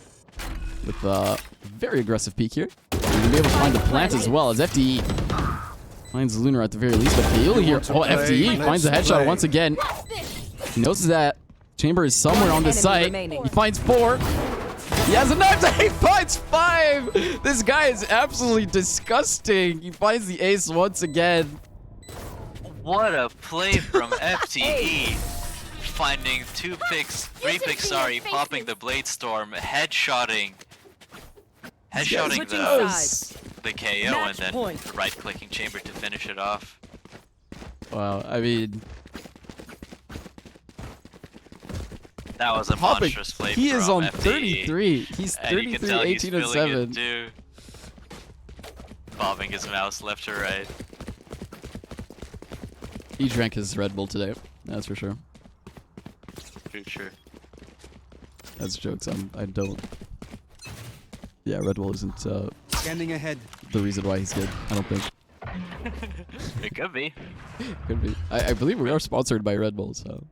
With a very aggressive peek here. He's gonna be able to find the plant as well as FTE finds Lunar at the very least. But Keely here. Oh, FTE finds a headshot once again. He knows that Chamber is somewhere on this Enemy site. remaining. He finds 4. He has a knife. He finds 5. This guy is absolutely disgusting. He finds the ace once again. What a play from FTE. Finding 2 picks, 3 picks, sorry, popping the Blade Storm, headshotting Switching the sides. KO, Match and then point. right-clicking Chamber to finish it off. Wow, I mean, That was a Popping. monstrous play He is from on FTE. 33. He's And you can 33, tell 18, he's and feeling 7. it too. Bobbing his mouse left to right. He drank his Red Bull today. That's for sure. True. That's jokes. I don't. Yeah, Red Bull isn't Scanning ahead. the reason why he's good. I don't think. It could be. Could be. I believe we are sponsored by Red Bull, so.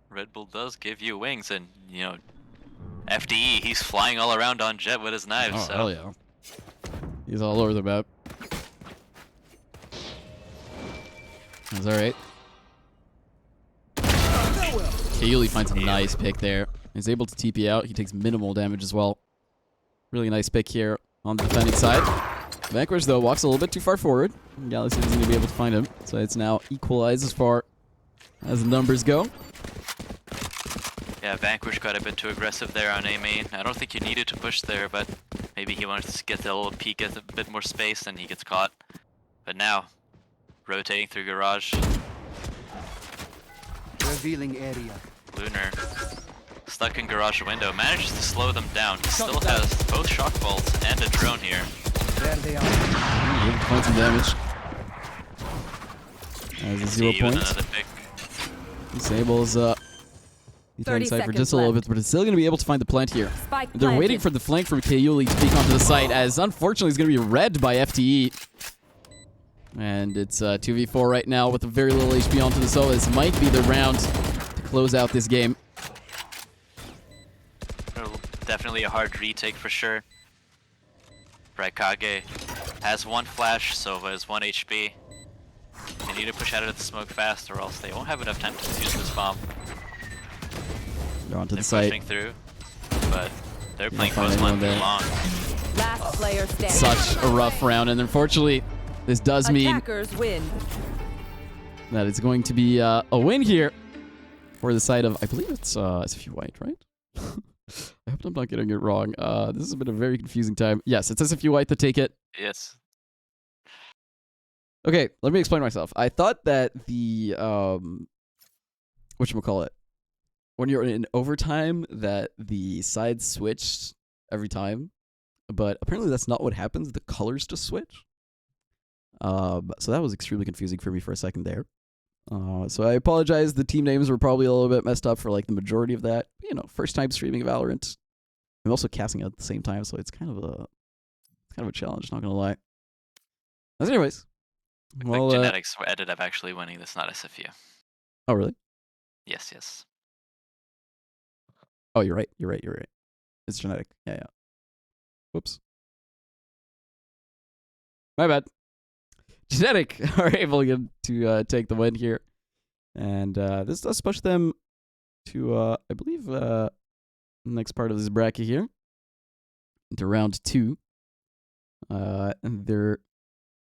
Red Bull does give you wings, and you know, FDE, he's flying all around on Jet with his knives. Oh, so hell yeah. He's all over the map. That's alright. Kayuli finds a nice pick there. He's able to TP out. He takes minimal damage as well. Really nice pick here on the defending side. Vanquish, though, walks a little bit too far forward. Galaxy isn't going to be able to find him. So it's now equalized as far as the numbers go. Yeah, Vanquish got a bit too aggressive there on A main. I don't think he needed to push there, but maybe he wanted to get a little peek, get a bit more space, and he gets caught. But now, rotating through garage, Revealing area. Lunar, stuck in garage window, manages to slow them down. He still has both shock bolts and a drone here. There they are. Able to find some damage. As a 0 See you with point. another pick. Disables the 30 attacking side for seconds just a little left. bit, but it's still going to be able to find the plant here. Spike They're planted. waiting for the flank from Kayuli to peek onto the site, as unfortunately it's going to be read by FTE. And it's 2v4 right now with a very little HP onto the solo. This might be the round to close out this game. Definitely a hard retake for sure. Raikage has one flash, Sova is 1 HP. They need to push out of the smoke fast or else they won't have enough time to use this bomb. They're onto They're the site. pushing through, but they're playing find close anyone one too there. long. Last player standing. Such a rough round, and unfortunately, this does mean Attackers win. that it's going to be a win here for the side of, I believe it's SFU White, right? I hope I'm not getting it wrong. This has been a very confusing time. Yes, it's SFU White to take it. Yes. Okay, let me explain myself. I thought that the whatchamacallit, when you're in overtime, that the sides switched every time, but apparently that's not what happens. The colors just switch. So that was extremely confusing for me for a second there. So I apologize. The team names were probably a little bit messed up for like the majority of that. You know, first time streaming Valorant. I'm also casting at the same time, so it's kind of a challenge. Not gonna lie. As anyways, I well, think Genetics ended up actually winning this, not SFU. oh really? Yes, yes. Oh, you're right. You're right. You're right. It's genetic. Yeah, yeah. Whoops. My bad. Genetic are able to take the win here. And this does push them to, I believe, the next part of this bracket here. Into round 2. And their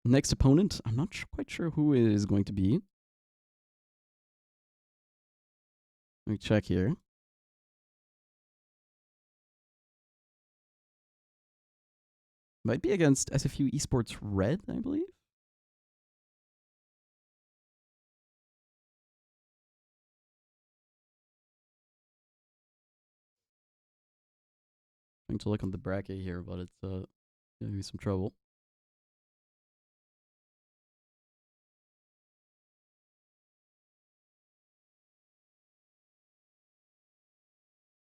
next opponent, I'm not quite sure who it is going to be. Let me check here. Might be against SFU Esports Red, I believe. Trying to look on the bracket here, but it's giving me some trouble.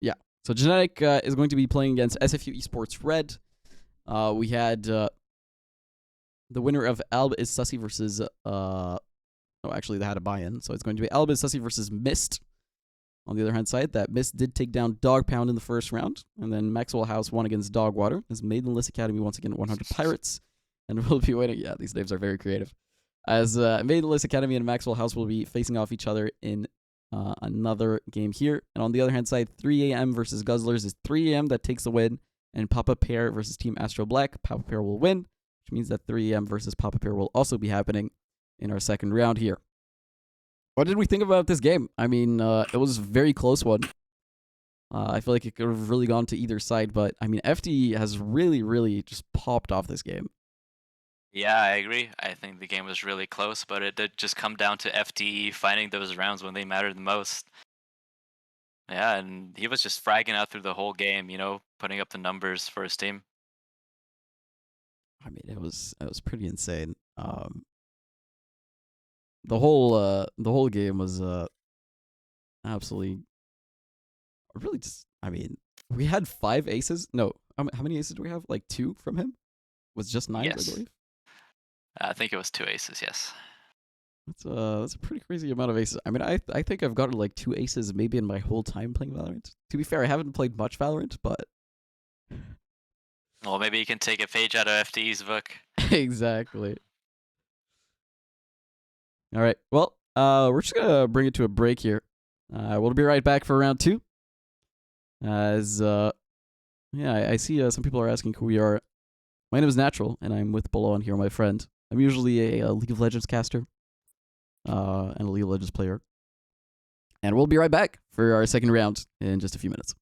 Yeah, so Genetic is going to be playing against SFU Esports Red. We had the winner of Alba is Sussy versus oh, actually they had a buy-in, so it's going to be Alba is Sussy versus Mist. On the other hand side, that Mist did take down Dog Pound in the first round, and then Maxwell House won against Dogwater. As Maidenless Academy once again 100 Pirates, and will be waiting. Yeah, these names are very creative. As Maidenless Academy and Maxwell House will be facing off each other in another game here. And on the other hand side, 3 a.m. versus Guzzlers is 3 a.m. that takes the win. And Papa Pear versus Team Astro Black. Papa Pear will win, which means that 3 a.m. versus Papa Pear will also be happening in our second round here. What did we think about this game? I mean, it was a very close one. I feel like it could have really gone to either side, but I mean, FD has really, really just popped off this game. Yeah, I agree. I think the game was really close, but it did just come down to FTE finding those rounds when they mattered the most. Yeah, and he was just fragging out through the whole game, you know, putting up the numbers for his team. I mean, it was pretty insane. The whole game was absolutely really just. I mean, we had 5 aces. No, how many aces do we have? Like 2 from him. Was just 9, Yes. I believe. I think it was 2 aces, yes. That's a pretty crazy amount of aces. I mean, I think I've gotten like 2 aces maybe in my whole time playing Valorant. To be fair, I haven't played much Valorant, but Well, maybe you can take a page out of FTE's book. exactly. All right. Well, we're just gonna bring it to a break here. We'll be right back for round 2. As yeah, I see some people are asking who we are. My name is Natural, and I'm with Bolon here, my friend. I'm usually a League of Legends caster, and a League of Legends player. And we'll be right back for our second round in just a few minutes.